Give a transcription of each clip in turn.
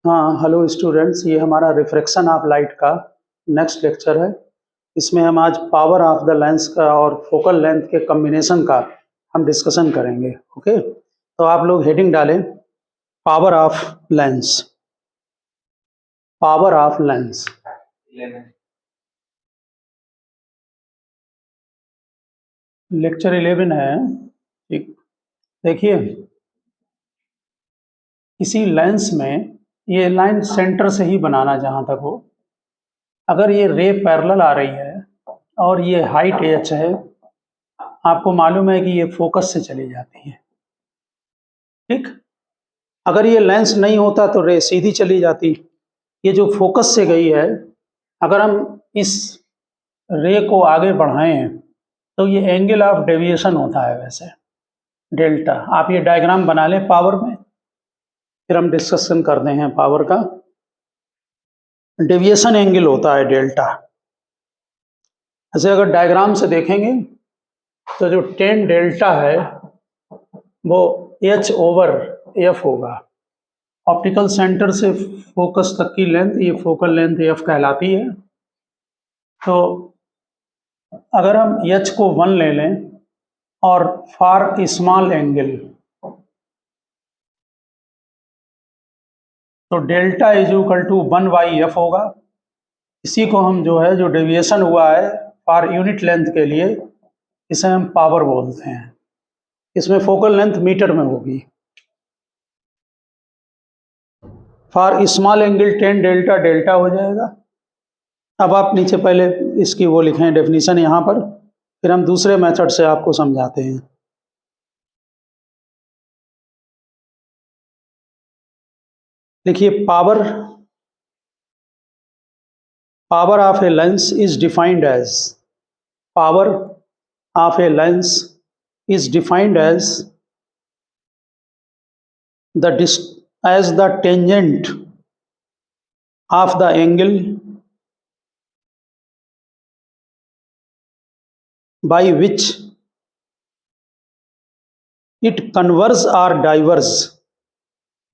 हाँ, hello students, ये हमारा रिफ्रैक्शन ऑफ लाइट का नेक्स्ट लेक्चर है। इसमें हम आज पावर ऑफ द लेंस का और फोकल लेंथ के कॉम्बिनेशन का हम डिस्कशन करेंगे। ओके, तो आप लोग हेडिंग डालें power of lens. Power of lens. Lecture 11 है। ठीक, देखिए किसी लेंस में ये लाइन सेंटर से ही बनाना जहाँ तक हो। अगर ये रे पैरेलल आ रही है और ये हाइट h है, आपको मालूम है कि ये फोकस से चली जाती है। ठीक, अगर ये लेंस नहीं होता तो रे सीधी चली जाती। ये जो फोकस से गई है, अगर हम इस रे को आगे बढ़ाएं तो ये एंगल ऑफ डेविएशन होता है, वैसे डेल्टा। आप ये डायग्राम बना लें पावर में, फिर हम डिस्कशन करते हैं पावर का। डेविएशन एंगल होता है डेल्टा। ऐसे अगर डायग्राम से देखेंगे तो जो टेन डेल्टा है वो h/f होगा। ऑप्टिकल सेंटर से फोकस तक की लेंथ, ये फोकल लेंथ f कहलाती है। तो अगर हम h को 1 ले लें और फॉर स्मॉल एंगल, तो delta is equal to 1/f होगा। इसी को हम जो है, जो डेविएशन हुआ है फॉर यूनिट लेंथ के लिए, इसे हम पावर बोलते हैं। इसमें फोकल लेंथ मीटर में होगी। For small angle 10 delta delta हो जाएगा। अब आप नीचे पहले इसकी वो लिखें डेफिनेशन यहाँ पर, फिर हम दूसरे मेथड से आपको समझाते हैं। देखिए power of a lens is defined as, power of a lens is defined as the tangent of the angle by which it converges or diverges,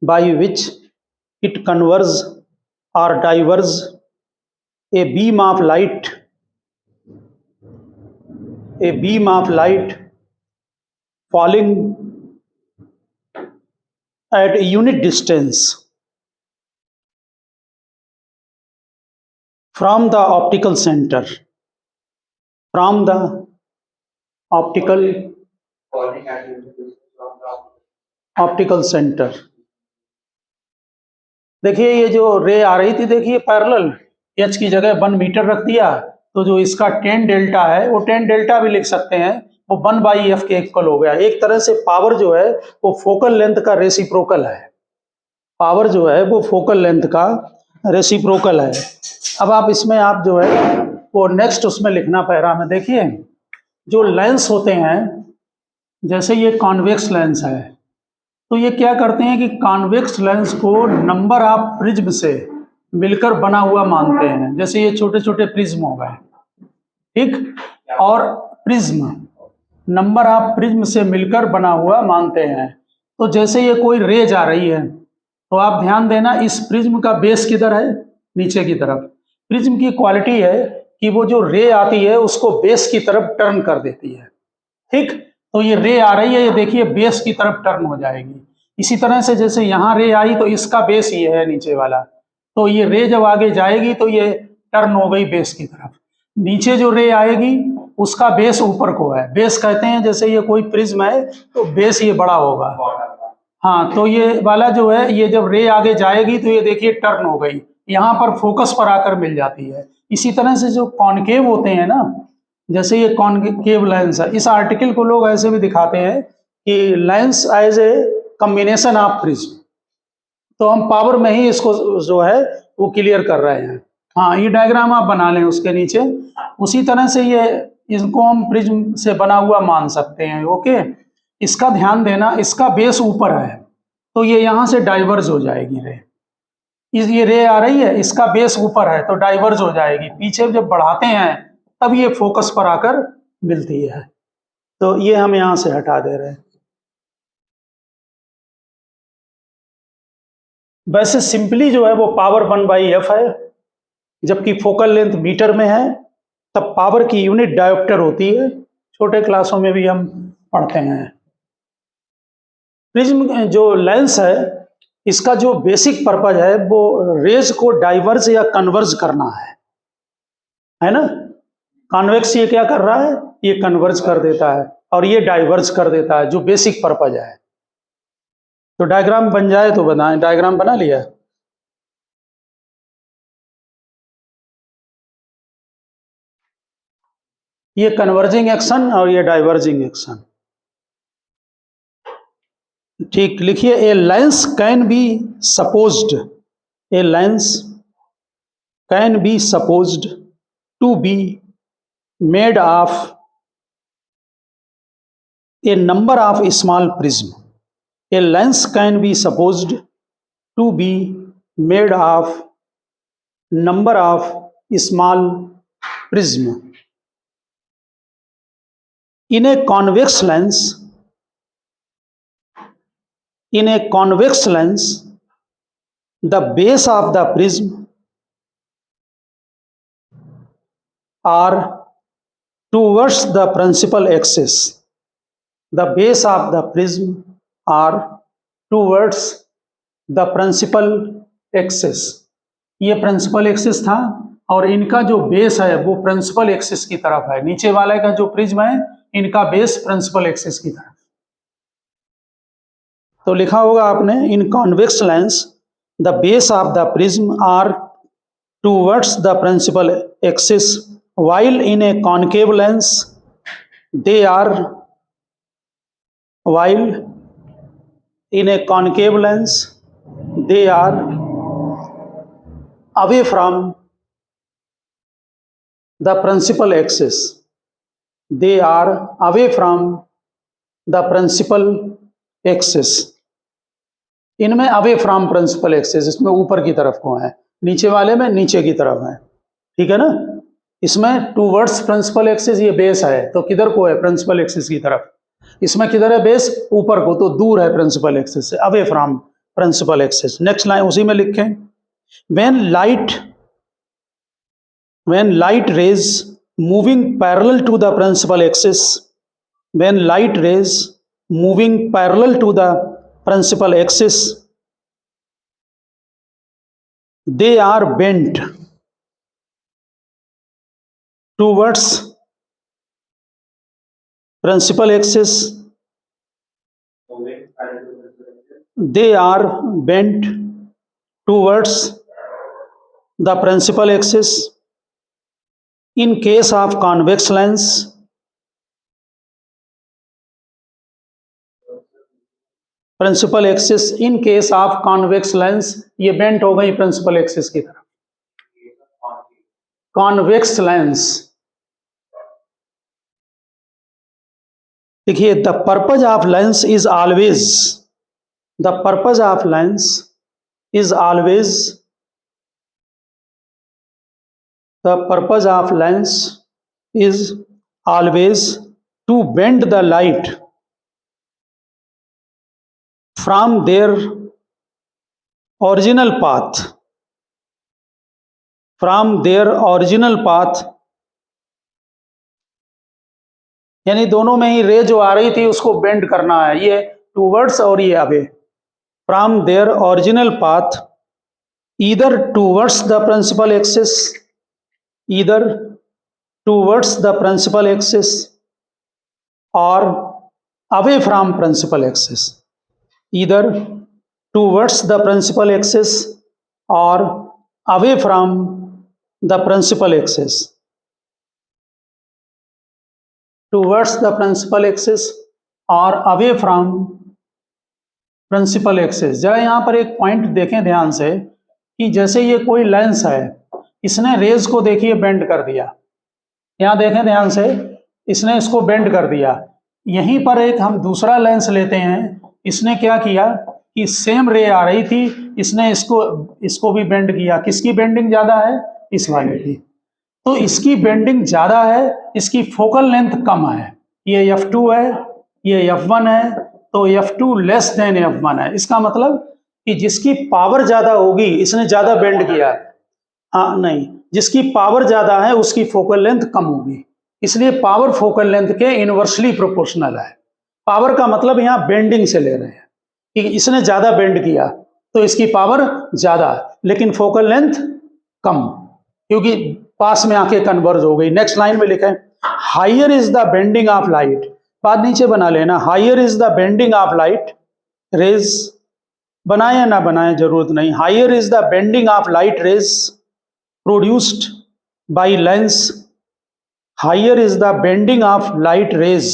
by which it converges or diverges a beam of light, falling at a unit distance from the optical center, optical center। देखिए ये जो रे आ रही थी, देखिए parallel, h की जगह 1 metre रख दिया, तो जो इसका 10 डेल्टा है वो 10 डेल्टा भी लिख सकते हैं, वो 1/f के इक्वल हो गया। एक तरह से पावर जो है वो फोकल लेंथ का रेसिप्रोकल है। पावर जो है वो फोकल लेंथ का रेसिप्रोकल है। अब आप इसमें आप जो है वो नेक्स्ट उसमें लिखना पैरा में। देखिए जो लेंस होते हैं, जैसे ये कॉन्वेक्स लेंस है, तो ये क्या करते हैं कि कॉन्वेक्स लेंस को नंबर ऑफ प्रिज्म से मिलकर बना हुआ मानते हैं। जैसे ये छोटे छोटे प्रिज्म हो गए, ठीक, और प्रिज्म नंबर ऑफ प्रिज्म से मिलकर बना हुआ मानते हैं। तो जैसे ये कोई रे जा रही है, तो आप ध्यान देना, इस प्रिज्म का बेस किधर है? नीचे की तरफ। प्रिज्म की क्वालिटी है कि वो जो रे आती है उसको बेस की तरफ टर्न कर देती है। ठीक, तो ये रे आ रही है, ये देखिए बेस की तरफ टर्न हो जाएगी। इसी तरह से जैसे यहाँ रे आई तो इसका बेस ये है नीचे वाला, तो ये रे जब आगे जाएगी तो ये टर्न हो गई बेस की तरफ। नीचे जो रे आएगी उसका बेस ऊपर को है। बेस कहते हैं, जैसे ये कोई प्रिज्म है तो बेस ये बड़ा होगा। हाँ, तो ये वाला जो है, ये जब रे आगे जाएगी तो ये देखिए टर्न हो गई, यहाँ पर फोकस पर आकर मिल जाती है। इसी तरह से जो कॉनकेव होते हैं ना, जैसे ये कॉनकेव लेंस है, इस आर्टिकल को लोग ऐसे भी दिखाते हैं कि lens as a combination of prism. तो हम पावर में ही इसको जो है वो क्लियर कर रहे हैं। हाँ, ये डायग्राम आप बना लें उसके नीचे। उसी तरह से ये इसको हम प्रिज्म से बना हुआ मान सकते हैं। ओके, इसका ध्यान देना, इसका बेस ऊपर है तो ये यहाँ से डाइवर्ज हो जाएगी रे। ये रे आ रही है, इसका बेस ऊपर है तो डाइवर्ज हो जाएगी। पीछे जब बढ़ाते हैं तब ये फोकस पर आकर मिलती है। तो ये हम यहाँ से हटा दे रहे हैं। वैसे सिंपली जो है वो पावर 1/f है, जबकि फोकल लेंथ मीटर में है, तब पावर की यूनिट डायोप्टर होती है। छोटे क्लासों में भी हम पढ़ते हैं। प्रिज्म जो लेंस है, इसका जो बेसिक पर्पज है वो रेज को डाइवर्ज या कन्वर्ज करना है ना। कॉन्वेक्स ये क्या कर रहा है, ये कन्वर्ज कर देता है और ये डाइवर्ज कर देता है, जो बेसिक पर्पज है। तो डायग्राम बन जाए तो बताएं। डायग्राम बना लिया? ये कन्वर्जिंग एक्शन और ये डाइवर्जिंग एक्शन। ठीक, लिखिए। A lens can be supposed, a lens can be supposed to be made of a number of small prism. A lens can be supposed to be made of number of small prism. In a convex lens, the base of the prism are towards the principal axis. The base of the prism are towards the principal axis. ये principal axis था और इनका जो base है वो principal axis की तरफ है। नीचे वाले का जो प्रिज्म है, इनका बेस प्रिंसिपल एक्सिस की तरफ। तो लिखा होगा आपने, in convex lens the base of the prism are towards the principal axis, while in a concave lens they are away from the principal axis. They are away from the principal axis. इनमें away from principal axis, इसमें ऊपर की तरफ को है, नीचे वाले में नीचे की तरफ है। ठीक है ना। इसमें टूवर्ड्स प्रिंसिपल एक्सिस ये बेस है, तो किधर को है, प्रिंसिपल एक्सिस की तरफ। इसमें किधर है बेस, ऊपर को, तो दूर है प्रिंसिपल एक्सिस से, away from principal axis. Next line उसी में लिखें। When light rays moving parallel to the principal axis, when light rays moving parallel to the principal axis, they are bent towards principal axis. They are bent towards the principal axis. In case of convex lens, principal axis, in case of convex lens, ये bent हो गई principal axis की तरफ। Convex lens, देखिए, the purpose of lens is always, the purpose of lens is always, the purpose of lens is always to bend the light from their original path, from their original path, यानी दोनों में ही रे जो आ रही थी उसको bend करना है, ये टूवर्ड्स और ये away. from their original path either towards the principal axis, either towards the principal axis or away from principal axis, either towards the principal axis or away from the principal axis, towards the principal axis or away from principal axis। जरा यहाँ पर एक point देखें ध्यान से कि जैसे ये कोई लेंस है, इसने रेज को देखिए बेंड कर दिया। यहाँ देखें ध्यान से, इसने इसको बेंड कर दिया। यहीं पर एक हम दूसरा लेंस लेते हैं, इसने क्या किया कि सेम रे आ रही थी, इसने इसको भी बेंड किया। किसकी बेंडिंग ज्यादा है, इस वाले की। तो इसकी बेंडिंग ज्यादा है, इसकी फोकल लेंथ कम है। ये f2 है, ये f1 है, तो f2 लेस देन f1 है। इसका मतलब कि जिसकी पावर ज्यादा होगी, इसने ज्यादा बेंड किया, हाँ नहीं, जिसकी पावर ज्यादा है उसकी फोकल लेंथ कम होगी, इसलिए पावर फोकल लेंथ के इनवर्सली प्रोपोर्शनल है। पावर का मतलब यहाँ बेंडिंग से ले रहे हैं कि इसने ज्यादा बेंड किया तो इसकी पावर ज्यादा, लेकिन फोकल लेंथ कम, क्योंकि पास में आके कन्वर्ज हो गई। नेक्स्ट लाइन में लिखें, higher is the bending of light, बात नीचे बना लेना, higher is the bending of light rays, बनाए या ना बनाए जरूरत नहीं, higher is the bending of light rays produced by lens, higher is the bending of light rays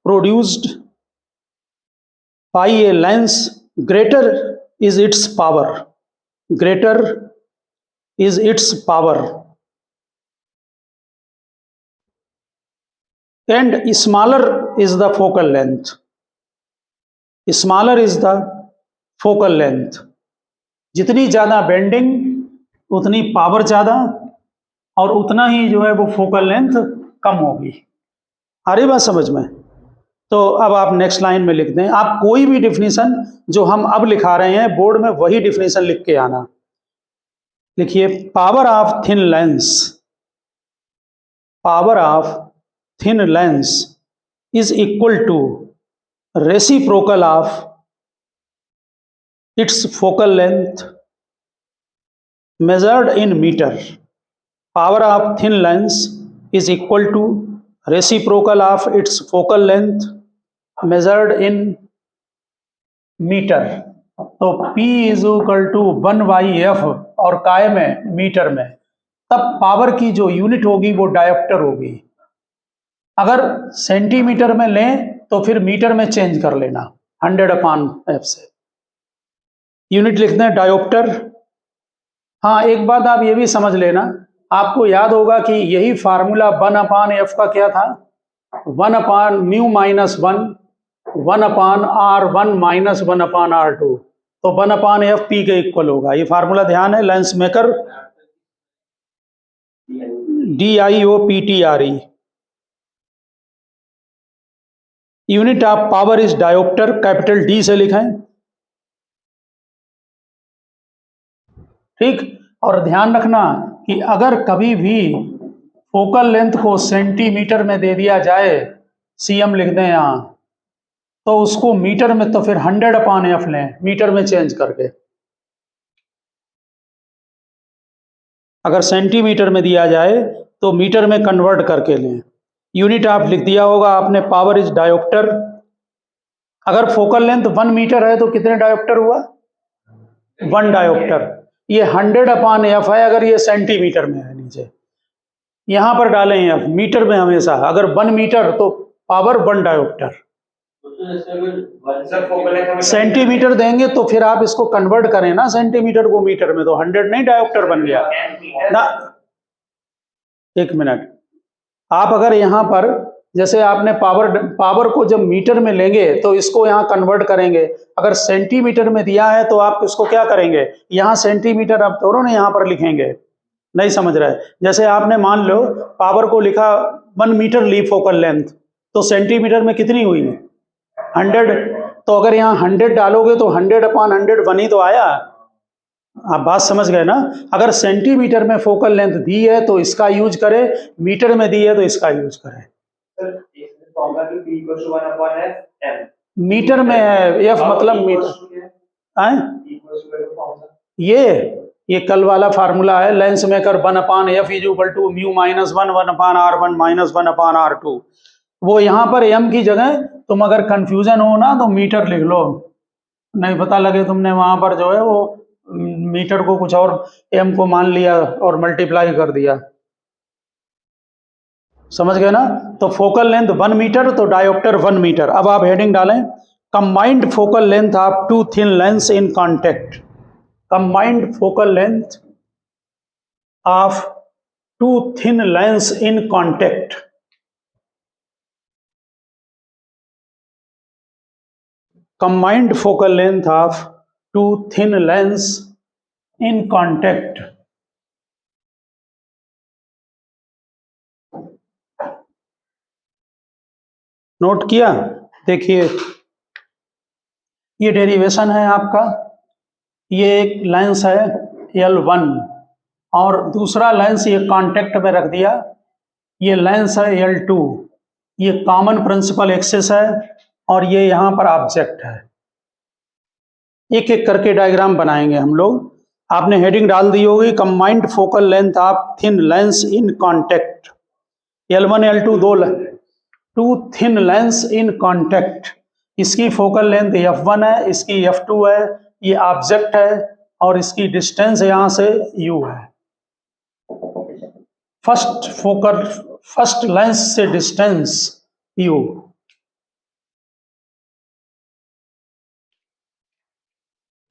produced by a lens, greater is its power, greater is its power, and smaller is the focal length, smaller is the focal length, जितनी ज्यादा bending उतनी power ज्यादा और उतना ही जो है वो focal length कम होगी। आ रही बात समझ में? तो अब आप नेक्स्ट लाइन में लिख दें, आप कोई भी डिफिनीशन जो हम अब लिखा रहे हैं बोर्ड में वही डिफिनीशन लिख के आना। लिखिए, power of thin lens, power of thin lens is equal to reciprocal of its focal length measured in meter. Power of thin lens is equal to reciprocal of its focal length measured in meter. तो P is equal to 1/f और काय में metre में, तब power की जो unit होगी वो डायोप्टर होगी। अगर सेंटीमीटर में लें तो फिर मीटर में चेंज कर लेना 100/f से, यूनिट लिखते हैं डायोप्टर। हाँ, एक बात आप ये भी समझ लेना, आपको याद होगा कि यही फार्मूला 1/f का क्या था, 1/μ - 1 1/r1 - 1/r2, तो 1/f p के इक्वल होगा। ये फार्मूला ध्यान है, lens maker DIOPTRE। Unit of power is dioptre, capital D से लिखें, ठीक। और ध्यान रखना कि अगर कभी भी फोकल लेंथ को सेंटीमीटर में दे दिया जाए, CM लिख दें यहां, तो उसको मीटर में तो फिर 100/f लें, मीटर में चेंज करके। अगर सेंटीमीटर में दिया जाए तो मीटर में कन्वर्ट करके लें। यूनिट आप लिख दिया होगा आपने, पावर इज डायोप्टर। अगर फोकल लेंथ 1 मीटर है तो कितने डायोप्टर हुआ, 1 डायोप्टर। ये 100/f है अगर ये सेंटीमीटर में है, नीचे यहां पर डालें f, मीटर में हमेशा, अगर 1 मीटर तो पावर 1 डायोप्टर। सेंटीमीटर देंगे तो फिर आप इसको कन्वर्ट करें ना सेंटीमीटर को मीटर में, तो 100 नहीं डायोप्टर बन गया ना। एक मिनट, आप अगर यहां पर जैसे आपने पावर को जब मीटर में लेंगे तो इसको यहां कन्वर्ट करेंगे, अगर सेंटीमीटर में दिया है तो आप इसको क्या करेंगे, यहां सेंटीमीटर आप दोनों ने यहां पर लिखेंगे, नहीं समझ रहे। जैसे आपने मान लो पावर को लिखा 1 मीटर ली फोकल लेंथ, तो सेंटीमीटर में कितनी हुई, 100, तो अगर यहाँ 100 डालोगे तो 100/100 1 ही तो आया। आप बात समझ गए ना। अगर सेंटीमीटर में फोकल लेंथ दी है तो इसका यूज करें, मीटर में दी है तो इसका यूज करें। मीटर में है एफ, मतलब मीटर ये कल वाला फार्मूला है, lens maker 1/f is equal to μ - 1 1/r1 - 1/r2। वो यहाँ पर m की जगह तुम अगर कंफ्यूजन हो ना तो मीटर लिख लो, नहीं पता लगे तुमने वहां पर जो है वो मीटर को कुछ और m को मान लिया और मल्टीप्लाई कर दिया, समझ गए ना। तो फोकल लेंथ 1 मीटर तो डायोप्टर 1 मीटर। अब आप हेडिंग डालें, combined focal length of 2 thin lens in contact, combined focal length of 2 thin lens in contact. Combined focal length of 2 thin lens in contact. Note किया? देखिए ये derivation है आपका, ये एक लेंस है L1 और दूसरा लेंस ये कांटेक्ट में रख दिया, ये लेंस है L2, ये कॉमन प्रिंसिपल एक्सिस है और ये यहाँ पर ऑब्जेक्ट है। एक एक करके डायग्राम बनाएंगे हम लोग। आपने हेडिंग डाल दी होगी, combined focal length of thin lens in contact. L1 L2 two thin lens in contact, इसकी फोकल लेंथ F1 है, इसकी F2 है, ये ऑब्जेक्ट है और इसकी डिस्टेंस यहाँ से U है। फर्स्ट लेंस से डिस्टेंस U।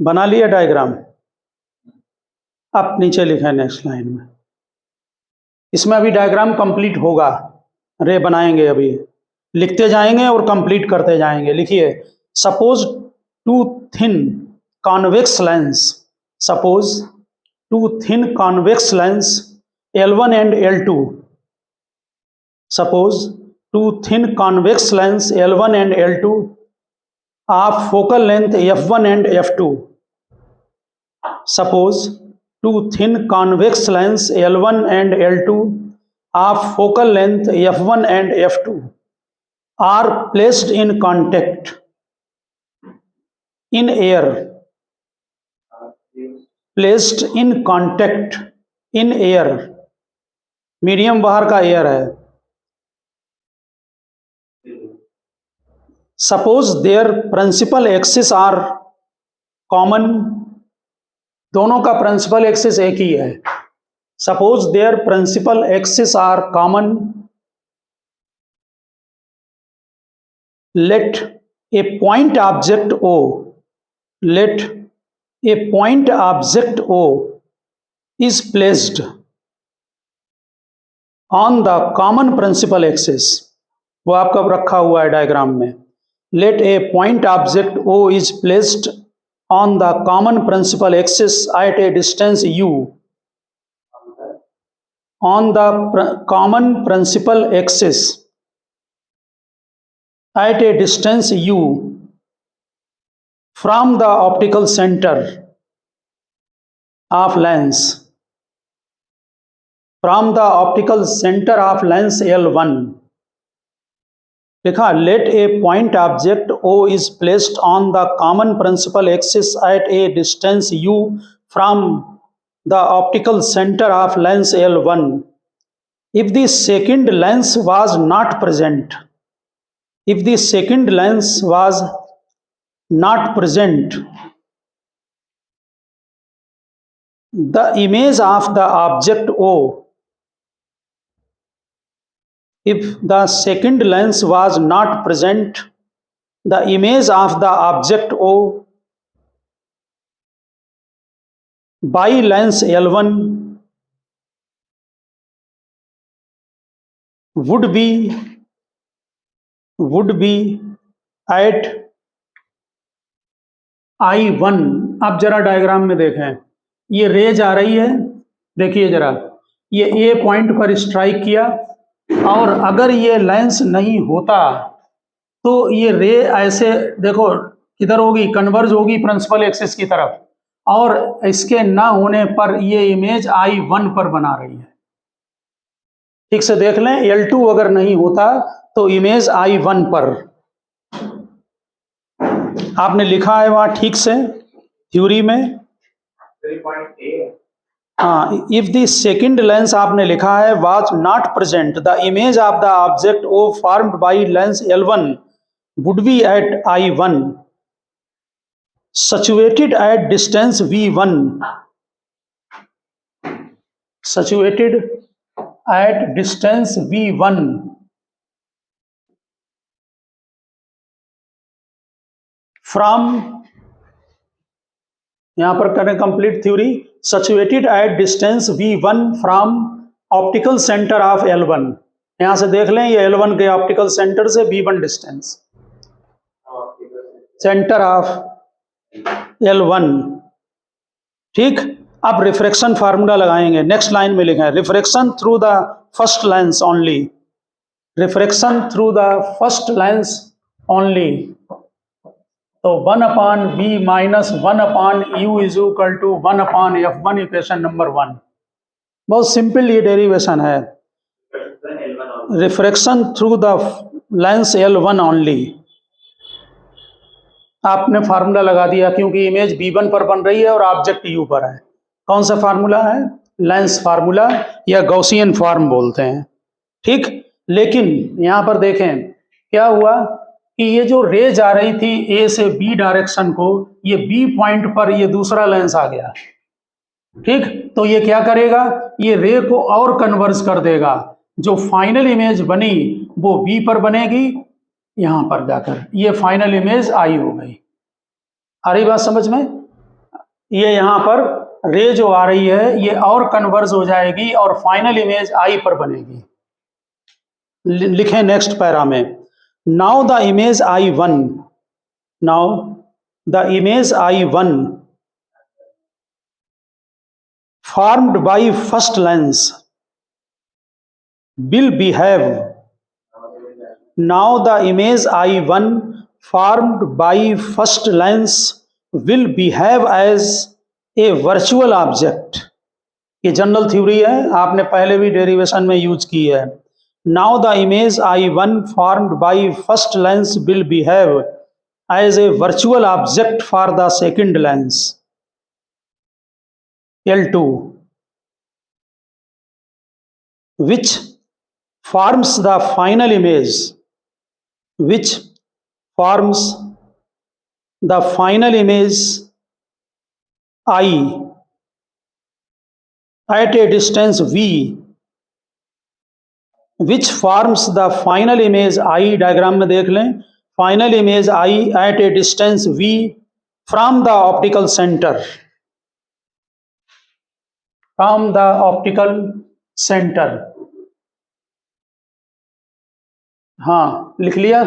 बना लिया डायग्राम। अब नीचे लिखा है नेक्स्ट लाइन में, इसमें अभी डायग्राम कंप्लीट होगा, रे बनाएंगे, अभी लिखते जाएंगे और कंप्लीट करते जाएंगे। लिखिए, suppose two thin convex lens, suppose two thin convex lens L1 and L2, suppose two thin convex lens L1 and L2 of focal length F1 and F2. Suppose two thin convex lens L1 and L2 of focal length F1 and F2 are placed in contact in air, placed in contact in air, medium बाहर का air है। Suppose their principal axis are common, दोनों का principal axis एक ही है। Suppose their principal axis are common, let a point object O, let a point object O is placed on the common principal axis, वो आपका रखा हुआ है डायग्राम में। Let a point object O is placed on the common principal axis at a distance U, on the common principal axis at a distance U from the optical centre of lens, from the optical center of lens L1। लिखा, let a point object O is placed on the common principal axis at a distance U from the optical center of lens L1 if the second lens was not present, if the second lens was not present, the image of the object O, if the second lens was not present, the image of the object O by lens L1 would be at I1। अब जरा diagram में देखें, ये raise आ रही है, देखिए जरा, ये ए पॉइंट पर स्ट्राइक किया और अगर ये लेंस नहीं होता तो ये रे ऐसे देखो किधर होगी, कन्वर्ज होगी प्रिंसिपल एक्सिस की तरफ, और इसके ना होने पर ये इमेज I1 पर बना रही है। ठीक से देख लें, L2 अगर नहीं होता तो इमेज I1 पर, आपने लिखा है वहां ठीक से थ्योरी में। हाँ, इफ द सेकंड लेंस आपने लिखा है was not present, the image of the object O formed by lens L1 would be at I1 situated at distance V1, situated at distance V1 from, यहां पर करें complete theory, situated at distance V1 from optical center of L1। यहां से देख लें, ये L1 के optical centre से V1 distance, centre of L1। ठीक, अब रिफ्रैक्शन फार्मूला लगाएंगे। नेक्स्ट लाइन में लिखा है, refraction through the first lens only, refraction through the first lens only तो 1/v minus 1/u is equal to 1/f1 equation number 1। बहुत simple ये derivation है। Refraction through the lens L1 only. आपने formula लगा दिया क्योंकि इमेज B1 पर बन रही है और ऑब्जेक्ट U पर है। कौन सा फार्मूला है? लेंस फार्मूला या गॉसियन फॉर्म बोलते हैं। ठीक, लेकिन यहां पर देखें क्या हुआ कि ये जो रे जा रही थी ए से बी डायरेक्शन को, ये बी पॉइंट पर ये दूसरा लेंस आ गया। ठीक, तो ये क्या करेगा? ये रे को और कन्वर्ज कर देगा। जो फाइनल इमेज बनी वो बी पर बनेगी, यहां पर जाकर ये फाइनल इमेज आई हो गई। आ रही बात समझ में? ये यहां पर रे जो आ रही है ये और कन्वर्ज हो जाएगी और फाइनल इमेज आई पर बनेगी। लिखें नेक्स्ट पैरा में, now the image I1, now the image I1 formed by first lens will behave, now the image I1 formed by first lens will behave as a virtual object। ये general theory है, आपने पहले भी derivation में use की है। Now the image I1 formed by first lens will behave as a virtual object for the second lens L2, which forms the final image, which forms the final image I at a distance V, which forms the final image I, diagram में देख लें, final image I at a distance V from the optical center, from the optical center। हाँ, लिख लिया?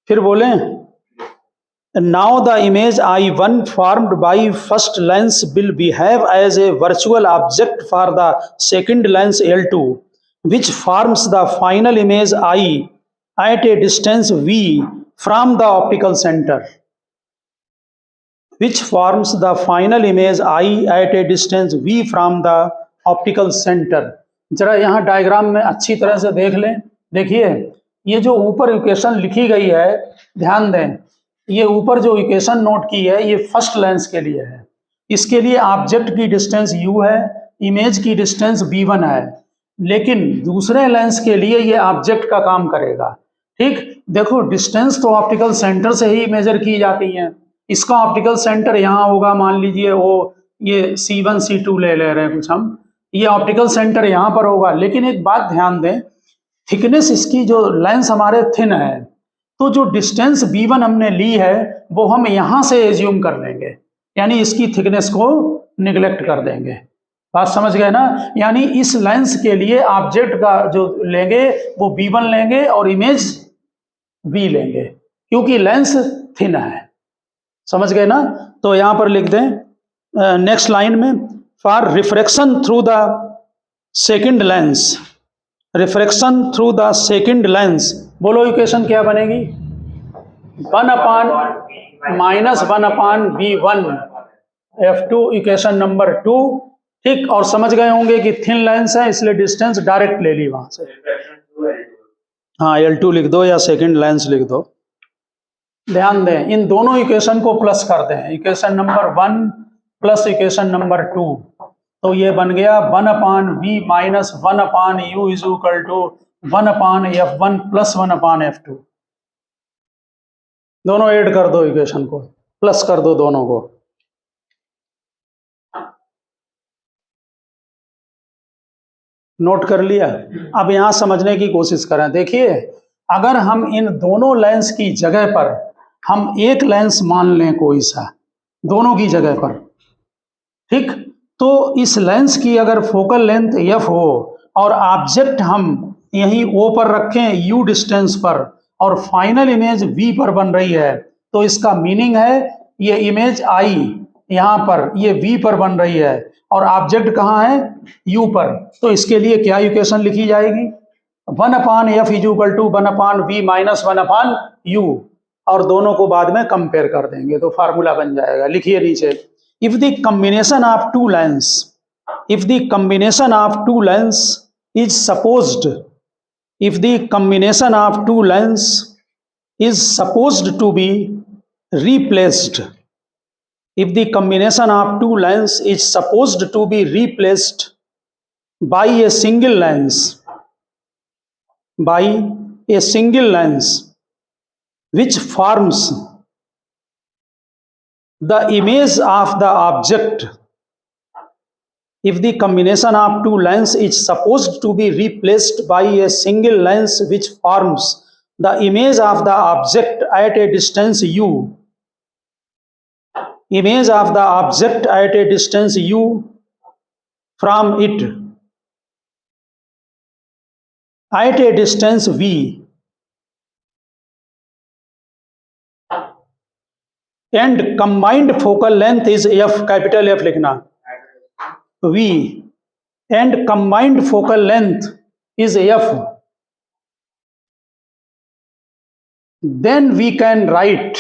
फिर बोलें, now the image I1 formed by first lens will behave as a virtual object for the second lens L2, which forms the final image I at a distance V from the optical center, which forms the final image I at a distance V from the optical center। जरा यहाँ diagram में अच्छी तरह से देख लें। देखिए ये जो ऊपर इक्वेशन लिखी गई है, ध्यान दें, ये ऊपर जो इक्वेशन नोट की है ये फर्स्ट लेंस के लिए है। इसके लिए ऑब्जेक्ट की डिस्टेंस u है, इमेज की डिस्टेंस b1 है, लेकिन दूसरे लेंस के लिए ये ऑब्जेक्ट का काम करेगा। ठीक, देखो डिस्टेंस तो ऑप्टिकल सेंटर से ही मेजर की जाती है। इसका ऑप्टिकल सेंटर यहाँ होगा, मान लीजिए वो ये C1 C2 ले रहे हैं कुछ हम, ये ऑप्टिकल सेंटर यहाँ पर होगा। लेकिन एक बात ध्यान दें, थिकनेस इसकी जो लेंस हमारे थिन है, तो जो डिस्टेंस b1 हमने ली है वो हम यहाँ से एज्यूम कर लेंगे, यानी इसकी थिकनेस को निगलेक्ट कर देंगे। बात समझ गए ना? यानी इस लेंस के लिए ऑब्जेक्ट का जो लेंगे वो b1 लेंगे और इमेज b लेंगे, क्योंकि लेंस थिन है। समझ गए ना? तो यहां पर लिख दें नेक्स्ट लाइन में, for refraction through the second lens, refraction through the second lens, बोलो इक्वेशन क्या बनेगी? 1/- minus 1/v1 F2 equation number 2। ठीक, और समझ गए होंगे कि थिन लेंस है इसलिए डिस्टेंस डायरेक्ट ले ली वहां से। हाँ, L2 लिख दो या सेकंड लेंस लिख दो। ध्यान दें, इन दोनों इक्वेशन को प्लस कर दें, equation number 1 plus equation number 2, तो ये बन गया 1/v minus 1/u is equal to 1/f1 plus 1/f2। दोनों ऐड कर दो, इक्वेशन को प्लस कर दो दोनों को। नोट कर लिया? अब यहां समझने की कोशिश करें। देखिए अगर हम इन दोनों लेंस की जगह पर हम एक लेंस मान लें कोई सा, दोनों की जगह पर, ठीक, तो इस लेंस की अगर फोकल लेंथ f हो और ऑब्जेक्ट हम यहीं O पर रखें u डिस्टेंस पर और फाइनल इमेज V पर बन रही है, तो इसका मीनिंग है ये इमेज I यहाँ पर ये V पर बन रही है और ऑब्जेक्ट कहाँ है? U पर। तो इसके लिए क्या इक्वेशन लिखी जाएगी? 1/f is equal to 1/v minus 1/u, और दोनों को बाद में कंपेयर कर देंगे तो फार्मूला बन जाएगा। लिखिए नीचे, if the combination of two lines, if the combination of two lines is supposed, if the combination of two lines is supposed to be replaced, if the combination of two lines is supposed to be replaced by a single lines, by a single lines which forms the image of the object, if the combination of two lines is supposed to be replaced by a single lens which forms the image of the object at a distance u, image of the object at a distance u from it, at a distance v, and combined focal length is f, capital F लिखना, v, and combined focal length is f, then we can write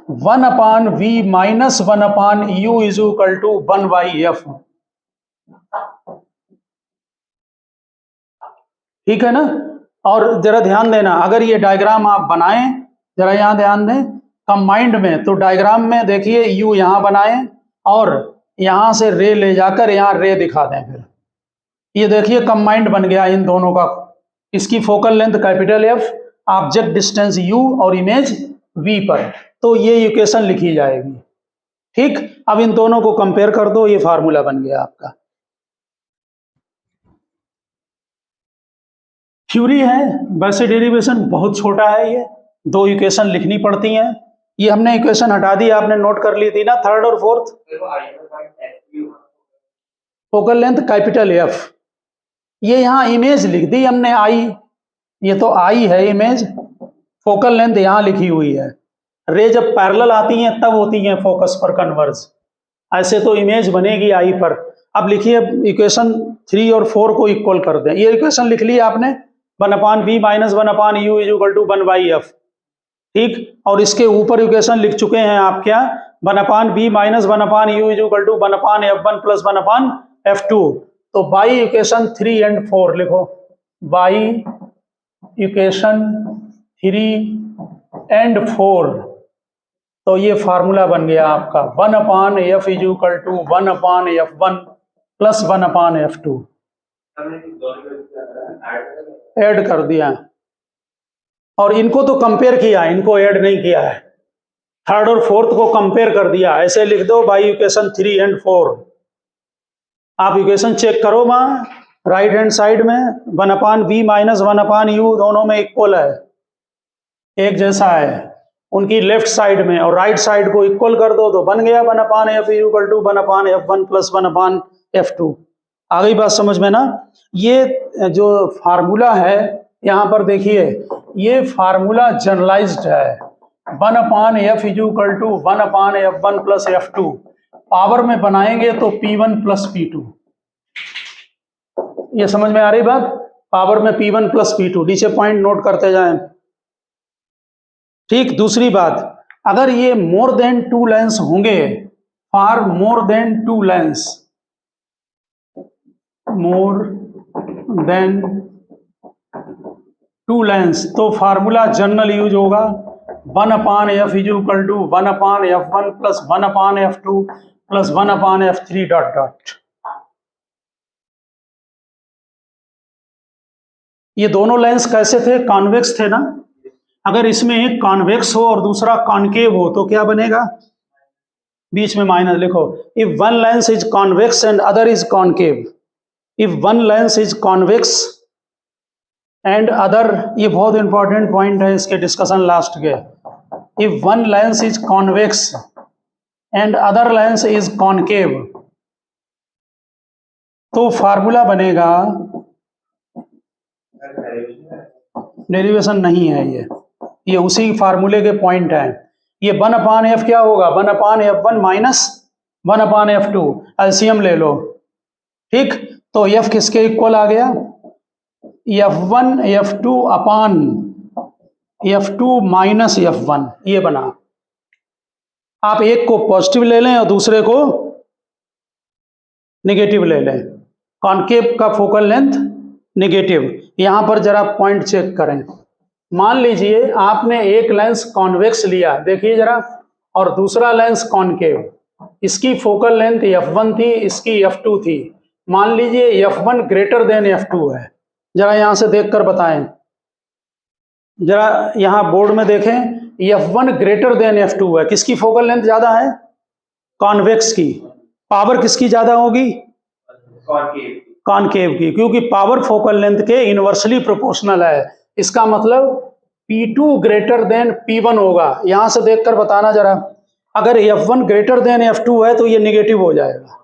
1 upon v minus 1 upon u is equal to 1 by f। ठीक है ना। और जरा ध्यान देना, अगर ये डायग्राम आप बनाएं, जरा यहां ध्यान दें, कंबाइंड में तो डायग्राम में देखिए यू यहां बनाएं और यहां से रे ले जाकर यहां रे दिखा दें। फिर ये देखिए कंबाइंड बन गया इन दोनों का। इसकी focal length capital F, object distance you और इमेज वी पर, तो ये इक्वेशन लिखी जाएगी। ठीक, अब इन दोनों को कंपेयर कर दो, ये फार्मूला बन गया आपका। थ्योरी है, वैसे डेरिवेशन बहुत छोटा है, ये 2 इक्वेशन लिखनी पड़ती हैं। ये हमने इक्वेशन हटा दी, आपने नोट कर ली थी ना, थर्ड और fourth. Focal length capital F, ये यहां इमेज लिख दी हमने आई, ये तो आई है इमेज, फोकल लेंथ यहां लिखी हुई है। रे जब पैरेलल आती हैं तब होती हैं फोकस पर कन्वर्ज, ऐसे तो इमेज बनेगी आई पर। अब लिखिए इक्वेशन 3 और 4 को इक्वल कर दें। ये इक्वेशन लिख ली आपने, 1 upon v minus 1 upon u is equal to 1 by f। ठीक, और इसके ऊपर इक्वेशन लिख चुके हैं आप क्या, 1 upon v minus 1 upon u is equal to 1 upon f1 plus 1 upon f2। तो बाई इक्वेशन 3 and 4 लिखो, बाई इक्वेशन 3 and 4, तो ये फार्मूला बन गया आपका 1 upon f is equal to 1 upon f1 plus 1 upon f2। Add कर दिया और इनको तो कंपेयर किया, इनको ऐड नहीं किया है। थर्ड और फोर्थ को कंपेयर कर दिया, ऐसे लिख दो बाई इक्वेशन 3 and 4। आप इक्वेशन चेक करो वहां राइट हैंड साइड में, 1 upon v minus 1 upon u दोनों में इक्वल है, एक जैसा है उनकी लेफ्ट साइड में, और राइट साइड को इक्वल कर दो तो बन गया 1 upon f equal to 1 upon f1 plus 1 upon f2। आ गई बात समझ में ना। ये जो फार्मूला है यहाँ पर देखिए, ये फार्मूला जनरलाइज्ड है, 1 upon f equal to 1 upon f1 plus f2। Power में बनाएंगे तो p1 प्लस p2, ये समझ में आ रही बात, पावर में p1 प्लस p2, नीचे पॉइंट नोट करते जाएं। ठीक, दूसरी बात, अगर ये मोर देन 2 लाइन्स होंगे, for more than 2 lines, more than 2 lines, तो फार्मूला जनरल यूज होगा 1 upon f is equal to 1 upon f1 plus 1 upon f2 plus 1 upon f3 dot dot. ये दोनों लाइन्स कैसे थे, कॉन्वेक्स थे ना। अगर इसमें एक कॉन्वेक्स हो और दूसरा कॉन्केव हो तो क्या बनेगा, बीच में माइनस लिखो। If one lens is convex and other is concave, if one lens is convex and other, ये बहुत इंपॉर्टेंट पॉइंट है इसके डिस्कशन लास्ट के, if one lens is convex and other lens is concave, तो formula बनेगा, derivation नहीं है ये उसी फार्मूले के पॉइंट है। ये 1 upon f क्या होगा, 1 upon f1 minus 1 upon f2, LCM ले लो। ठीक, तो f किसके इक्वल आ गया, F1 F2 अपान F2 माइनस F1, ये बना। आप एक को पॉजिटिव ले लें और दूसरे को नेगेटिव ले लें। कॉनकेव का फोकल लेंथ नेगेटिव। यहां पर जरा पॉइंट चेक करें। मान लीजिए आपने एक लेंस कॉन्वेक्स लिया, देखिए जरा, और दूसरा लेंस कॉनकेव। इसकी फोकल लेंथ F1 थी, इसकी F2 थी। मान लीजिए F1 ग्रेटर देन F2 है। जरा यहां से देखकर बताएं, जरा यहां बोर्ड में देखें, F1 ग्रेटर देन F2 है। किसकी फोकल लेंथ ज्यादा है? कॉन्वेक्स की। पावर किसकी ज्यादा होगी? कॉनकेव की, क्योंकि पावर फोकल लेंथ के इनवर्सली प्रोपोर्शनल है। इसका मतलब P2 ग्रेटर देन P1 होगा। यहां से देखकर बताना जरा, अगर F1 ग्रेटर देन F2 है तो ये नेगेटिव हो जाएगा,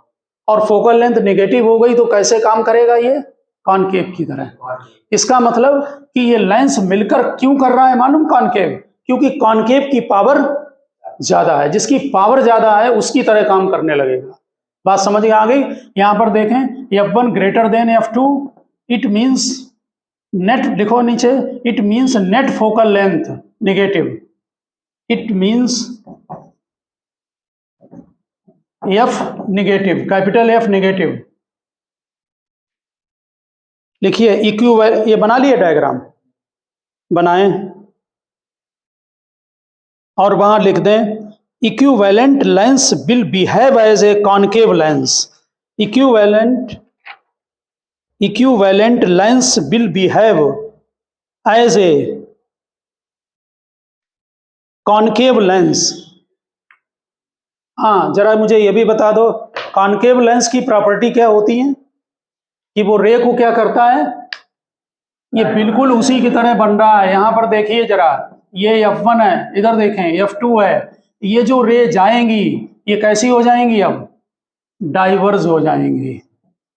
और फोकल लेंथ नेगेटिव हो गई तो कैसे काम करेगा? ये कॉनकेव की तरह। इसका मतलब कि ये लेंस मिलकर क्यों कर रहा है मालूम? कॉनकेव, क्योंकि कॉनकेव की पावर ज्यादा है। जिसकी पावर ज्यादा है उसकी तरह काम करने लगेगा। बात समझ में आ गई? यहां पर देखें, F1 greater than F2, it means net, लिखो नीचे, it means net focal length negative. It means F negative, capital F negative. लिखिए इक्यू, ये बना लिए डायग्राम, बनाएं और वहां लिख दें equivalent lens will behave as a concave lens. Equivalent lens will behave as a concave lens. हाँ, जरा मुझे ये भी बता दो, कॉनकेव लेंस की प्रॉपर्टी क्या होती है? कि वो रे को क्या करता है? ये बिल्कुल उसी की तरह बन रहा है। यहां पर देखिए जरा, ये F1 है, इधर देखें F2 है। ये जो रे जाएंगी ये कैसी हो जाएंगी? अब डाइवर्ज हो जाएंगी।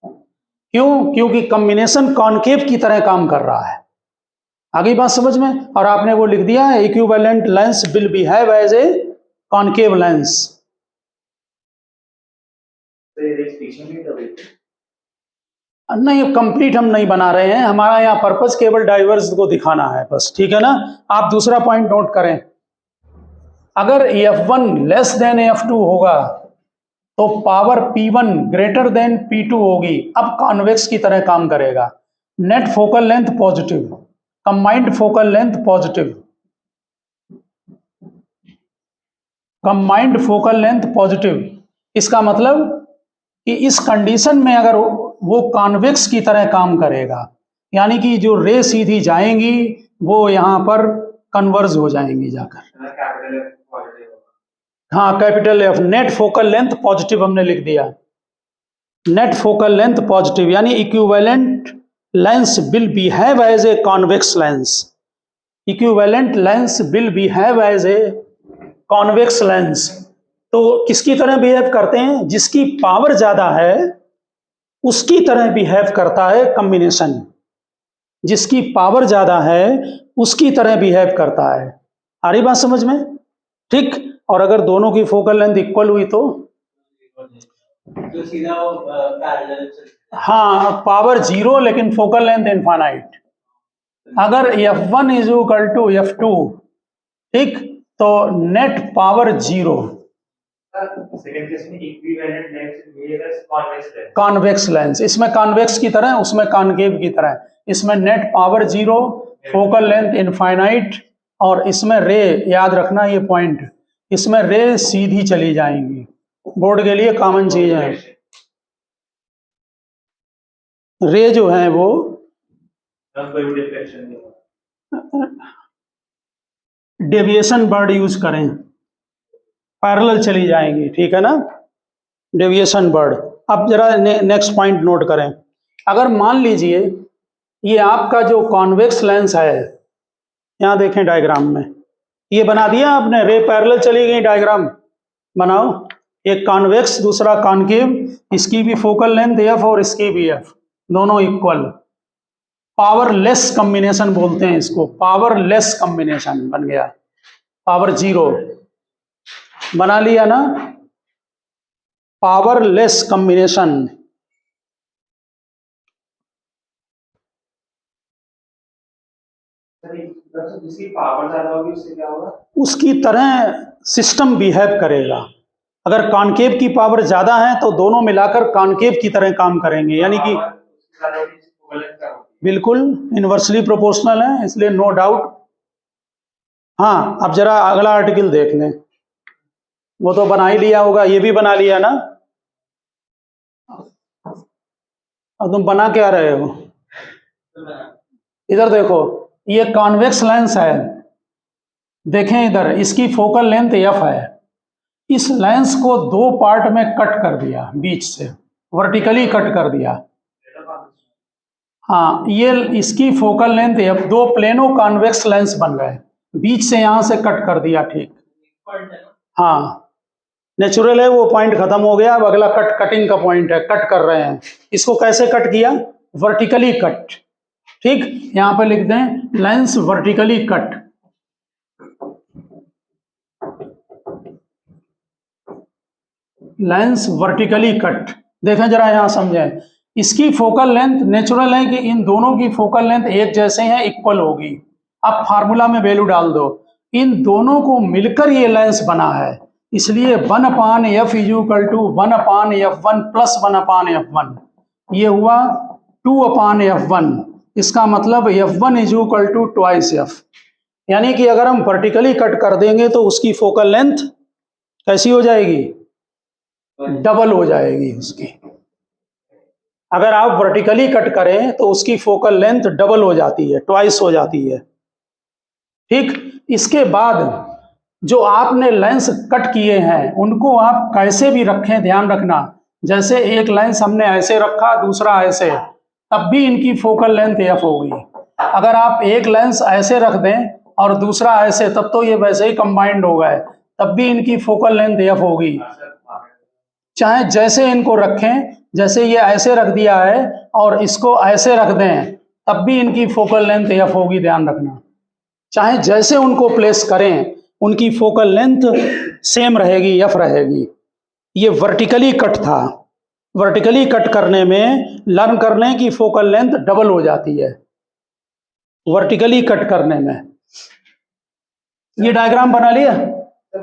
क्यों? क्योंकि कॉम्बिनेशन कॉनकेव की तरह काम कर रहा है। आगे बात समझ में? और आपने वो लिख दिया है, equivalent lens will behave as a concave lens. नहीं, कंप्लीट हम नहीं बना रहे हैं, हमारा यहाँ पर्पस केवल डाइवर्स को दिखाना है बस, ठीक है ना? आप दूसरा पॉइंट नोट करें, अगर F1 लेस देन F2 होगा तो power P1 greater than P2 होगी। अब कॉन्वेक्स की तरह काम करेगा। Net focal length positive, combined focal length positive, combined focal length positive. इसका मतलब कि इस कंडीशन में अगर वो कॉन्वेक्स की तरह काम करेगा, यानी कि जो रे सीधी जाएंगी वो यहां पर कन्वर्ज हो जाएंगी जाकर। हाँ, capital F, net focal length positive हमने लिख दिया। नेट फोकल लेंथ पॉजिटिव, यानी equivalent lens will behave as a convex lens. Equivalent lens will behave as a convex lens. तो किसकी तरह बिहेव करते हैं? जिसकी पावर ज्यादा है उसकी तरह बिहेव करता है कॉम्बिनेशन। जिसकी पावर ज्यादा है उसकी तरह बिहेव करता है। आ रही बात समझ में? ठीक। और अगर दोनों की फोकल लेंथ इक्वल हुई तो सीधा वो पैरेलल। हाँ, पावर जीरो लेकिन फोकल लेंथ इनफाइनाइट। अगर F1 is equal to F2, ठीक, तो net power zero. Convex lens, इसमें कॉन्वेक्स की तरह, उसमें कॉनकेव की तरह। इसमें net power zero, focal length infinite, और इसमें रे, याद रखना ये पॉइंट, इसमें रे सीधी चली जाएंगी। बोर्ड के लिए कॉमन चीज है, रे जो है वो डेविएशन वर्ड यूज करें, पैरेलल चली जाएंगी, ठीक है ना? Deviation word. अब जरा नेक्स्ट पॉइंट नोट करें। अगर मान लीजिए ये आपका जो कॉन्वेक्स लेंस है, यहां देखें डायग्राम में, ये बना दिया आपने, रे पैरेलल चली गई, डायग्राम बनाओ। एक कॉन्वेक्स दूसरा कॉनकेव, इसकी भी फोकल लेंथ F और इसकी भी F, दोनों इक्वल। पावरलेस कॉम्बिनेशन बोलते हैं इसको, पावरलेस कॉम्बिनेशन बन गया। पावर जीरो बना लिया ना, पावरलेस कॉम्बिनेशन। जिसकी पावर ज्यादा होगी उससे क्या होगा? उसकी तरह सिस्टम बिहेव करेगा। अगर कॉनकेव की पावर ज्यादा है तो दोनों मिलाकर कॉनकेव की तरह काम करेंगे, यानी कि बिल्कुल इनवर्सली प्रोपोर्शनल है, इसलिए नो डाउट। हाँ, अब जरा अगला आर्टिकल देख लें। वो तो बना ही लिया होगा, ये भी बना लिया ना। अब तुम बना क्या रहे हो? इधर देखो, ये कॉन्वेक्स लेंस है। देखें इधर, इसकी फोकल लेंथ एफ है। इस लेंस को दो पार्ट में कट कर दिया, बीच से वर्टिकली कट कर दिया। हाँ, ये इसकी फोकल लेंथ एफ, दो प्लेनो कॉन्वेक्स लेंस बन गए, बीच से यहां से कट कर दिया। ठीक, हाँ नेचुरल है, वो पॉइंट खत्म हो गया। अब अगला कटिंग का पॉइंट है, कट कर रहे हैं। इसको कैसे कट किया? Vertically cut. ठीक, यहां पे लिख दें lens vertically cut. Lens vertically cut. देखें जरा, यहां समझें। इसकी फोकल लेंथ, नेचुरल है कि इन दोनों की फोकल लेंथ एक जैसे हैं, इक्वल होगी। अब फार्मूला में वैल्यू डाल दो। इन दोनों को मिलकर ये लेंस बना है, इसलिए 1/f is equal to 1/f1 plus 1/f1। ये हुआ 2/f1। इसका मतलब f1 is equal to twice f। यानी कि अगर हम वर्टिकली कट कर देंगे तो उसकी फोकल लेंथ कैसी हो जाएगी? डबल हो जाएगी उसकी। अगर आप वर्टिकली कट करें तो उसकी फोकल लेंथ डबल हो जाती है, ट्वाइस हो जाती है। ठीक, इसके बाद जो आपने लेंस कट किए हैं उनको आप कैसे भी रखें, ध्यान रखना। जैसे एक लेंस हमने ऐसे रखा, दूसरा ऐसे, तब भी इनकी फोकल लेंथ एफ होगी। अगर आप एक लेंस ऐसे रख दें और दूसरा ऐसे, तब तो ये वैसे ही कंबाइंड हो गए, तब भी इनकी फोकल लेंथ एफ होगी। चाहे जैसे इनको रखें, जैसे ये ऐसे रख दिया है और इसको ऐसे रख दें, तब भी इनकी फोकल लेंथ एफ होगी, ध्यान रखना। चाहे जैसे उनको प्लेस करें, उनकी फोकल लेंथ सेम रहेगी, एफ रहेगी। ये वर्टिकली कट था। वर्टिकली कट करने में लर्न कर लें कि फोकल लेंथ डबल हो जाती है वर्टिकली कट करने में। ये डायग्राम बना लिया। 1/,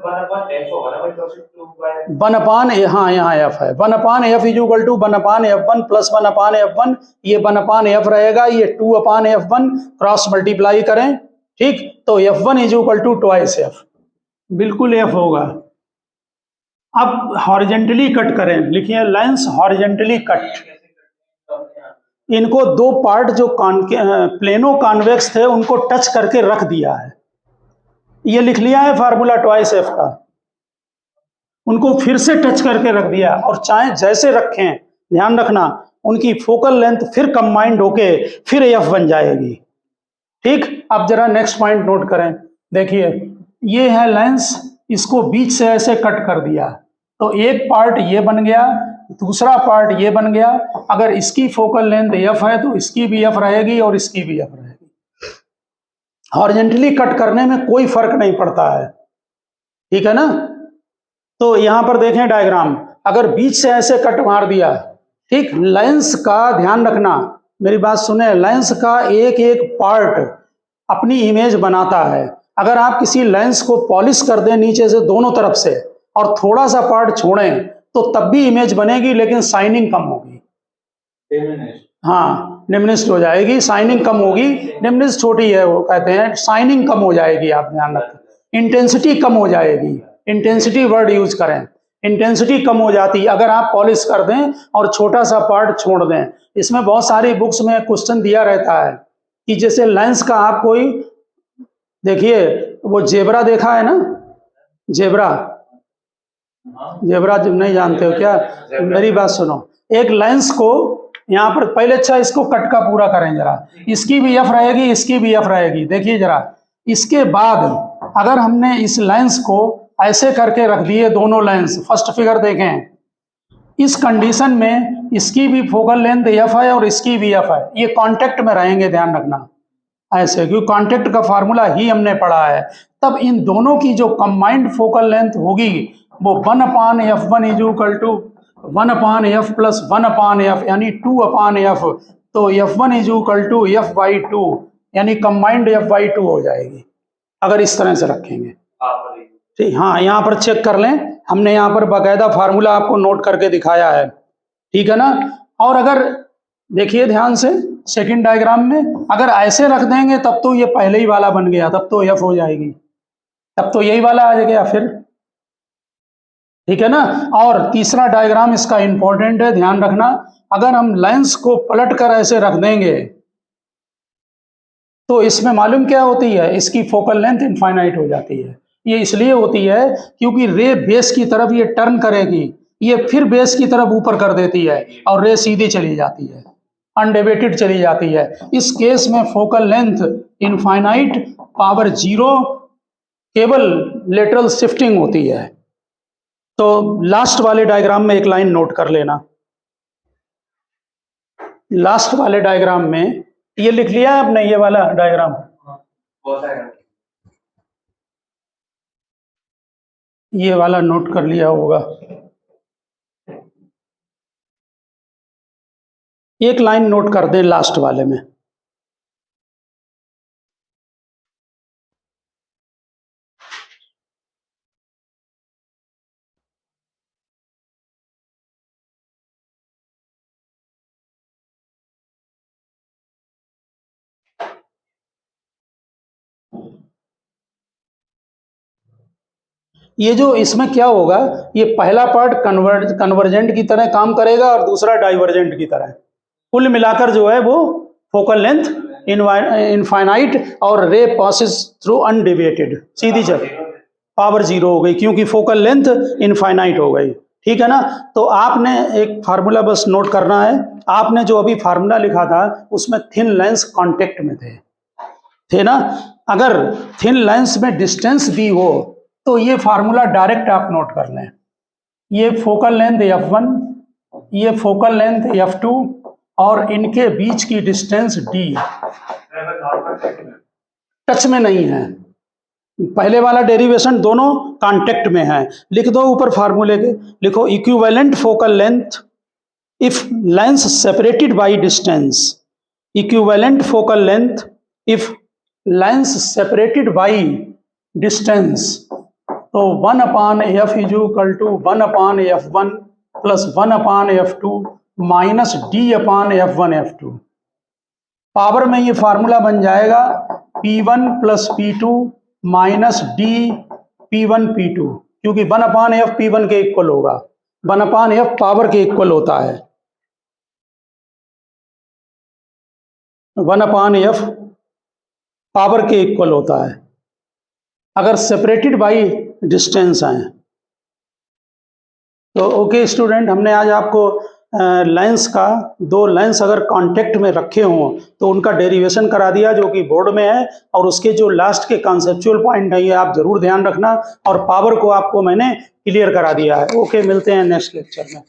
हाँ यहाँ एफ है। 1/f is equal to 1/f1 plus 1/f1। ये 1/f रहेगा, ये 2/f1 क्रॉस मल्टीप्लाई करें। ठीक, तो f1 is equal to twice f, बिल्कुल f होगा। अब हॉरिजेंटली कट करें, लिखिए लेंस हॉरिजेंटली कट। इनको दो पार्ट जो प्लेनो कॉन्वेक्स थे उनको टच करके रख दिया है। ये लिख लिया है फार्मूला ट्वाइस f का। उनको फिर से टच करके रख दिया, और चाहे जैसे रखें, ध्यान रखना, उनकी फोकल लेंथ फिर कंबाइंड होके फिर f बन जाएगी। ठीक, अब जरा नेक्स्ट पॉइंट नोट करें। देखिए, ये है लेंस, इसको बीच से ऐसे कट कर दिया, तो एक पार्ट ये बन गया, दूसरा पार्ट ये बन गया। अगर इसकी फोकल लेंथ f है तो इसकी भी f रहेगी और इसकी भी f रहेगी। हॉरिजेंटली कट करने में कोई फर्क नहीं पड़ता है, ठीक है ना। तो यहां पर देखें डायग्राम, अगर बीच से ऐसे कट मार दिया, ठीक, लेंस का ध्यान रखना, मेरी बात सुने, लेंस का एक एक पार्ट अपनी इमेज बनाता है। अगर आप किसी लेंस को पॉलिश कर दें नीचे से दोनों तरफ से और थोड़ा सा पार्ट छोड़ें तो तब भी इमेज बनेगी, लेकिन शाइनिंग कम होगी। हाँ, निम्निस्ट हो जाएगी, शाइनिंग कम होगी। निम्निस्ट छोटी है, वो कहते हैं शाइनिंग कम हो जाएगी, आप ध्यान रखें। इंटेंसिटी कम हो जाएगी, इंटेंसिटी वर्ड यूज करें, इंटेंसिटी कम हो जाती अगर आप पॉलिश कर दें और छोटा सा पार्ट छोड़ दें। इसमें बहुत सारी बुक्स में क्वेश्चन दिया रहता है कि जैसे लेंस का आप कोई, देखिए वो जेब्रा देखा है ना, जेब्रा, जेब्रा जब नहीं जानते हो क्या, मेरी बात सुनो। एक लेंस को यहाँ पर पहले, अच्छा इसको कट का पूरा करें जरा, इसकी भी एफ रहेगी, इसकी भी एफ रहेगी। देखिए जरा, इसके बाद अगर हमने इस लेंस को ऐसे करके रख दिए, दोनों लेंस, फर्स्ट फिगर देखें, इस कंडीशन में इसकी भी फोकल लेंथ एफ है और इसकी भी एफ है, ये कांटेक्ट में रहेंगे, ध्यान रखना ऐसे, क्योंकि कांटेक्ट का फार्मूला ही हमने पढ़ा है। तब इन दोनों की जो कंबाइंड फोकल लेंथ होगी वो 1/f1 is equal to 1/f plus 1/f, यानी 2/f। तो f1 is equal to f/2, यानी कंबाइंड F/2 हो जाएगी अगर इस तरह से रखेंगे। ठीक, हाँ, यहाँ पर चेक कर लें, हमने यहाँ पर बाकायदा फार्मूला आपको नोट करके दिखाया है, ठीक है ना। और अगर देखिए ध्यान से सेकंड डायग्राम में अगर ऐसे रख देंगे तब तो ये पहले ही वाला बन गया, तब तो F हो जाएगी, तब तो यही वाला आ गया फिर, ठीक है ना। और तीसरा डायग्राम इसका इंपॉर्टेंट है, ध्यान रखना, अगर हम लेंस को पलट कर ऐसे रख देंगे तो इसमें मालूम क्या होती है, इसकी फोकल लेंथ इनफाइनाइट हो जाती है। ये इसलिए होती है क्योंकि रे बेस की तरफ ये टर्न करेगी, ये फिर बेस की तरफ ऊपर कर देती है और रे सीधी चली जाती है, अनडेविएटेड चली जाती है। इस केस में फोकल लेंथ इनफाइनाइट, पावर 0, केवल लेटरल शिफ्टिंग होती है। तो लास्ट वाले डायग्राम में एक लाइन नोट कर लेना, लास्ट वाले डायग्राम में ये लिख लिया है आपने, ये वाला डायग्राम, ये वाला नोट कर लिया होगा। एक लाइन नोट कर दें लास्ट वाले में, ये जो इसमें क्या होगा, ये पहला पार्ट कन्वर्जेंट की तरह काम करेगा और दूसरा डाइवर्जेंट की तरह। कुल मिलाकर जो है वो फोकल लेंथ इनफाइनाइट और रे पासिस थ्रू अनडेविएटेड, सीधी चल, पावर 0 हो गई क्योंकि फोकल लेंथ इनफाइनाइट हो गई, ठीक है ना। तो आपने एक फार्मूला बस नोट करना है, आपने जो अभी फार्मूला लिखा था उसमें थिन लेंस कांटेक्ट में थे ना। अगर थिन लेंस में डिस्टेंस भी हो तो ये फार्मूला डायरेक्ट आप नोट कर लें, ये फोकल लेंथ F1, ये फोकल लेंथ F2 और इनके बीच की डिस्टेंस D टच में नहीं है। पहले वाला डेरिवेशन दोनों कांटेक्ट में है, लिख दो ऊपर फार्मूले के, लिखो equivalent focal length if lens separated by distance, equivalent focal length if lens separated by distance. तो 1/f is equal to 1/f1 plus 1/f2 minus D/f1F2। Power में ये फार्मूला बन जाएगा P1 plus P2 minus D P1 P2, क्योंकि 1/f P1 के equal होगा, 1/f power के equal होता है, 1/f पावर के इक्वल होता है अगर सेपरेटेड बाय डिस्टेंस हैं। तो ओके स्टूडेंट, हमने आज आपको लेंस का, दो लेंस अगर कांटेक्ट में रखे हों तो उनका डेरिवेशन करा दिया जो कि बोर्ड में है, और उसके जो लास्ट के कॉन्सेप्चुअल पॉइंट है ये आप जरूर ध्यान रखना, और पावर को आपको मैंने क्लियर करा दिया है। ओके, मिलते हैं नेक्स्ट लेक्चर में।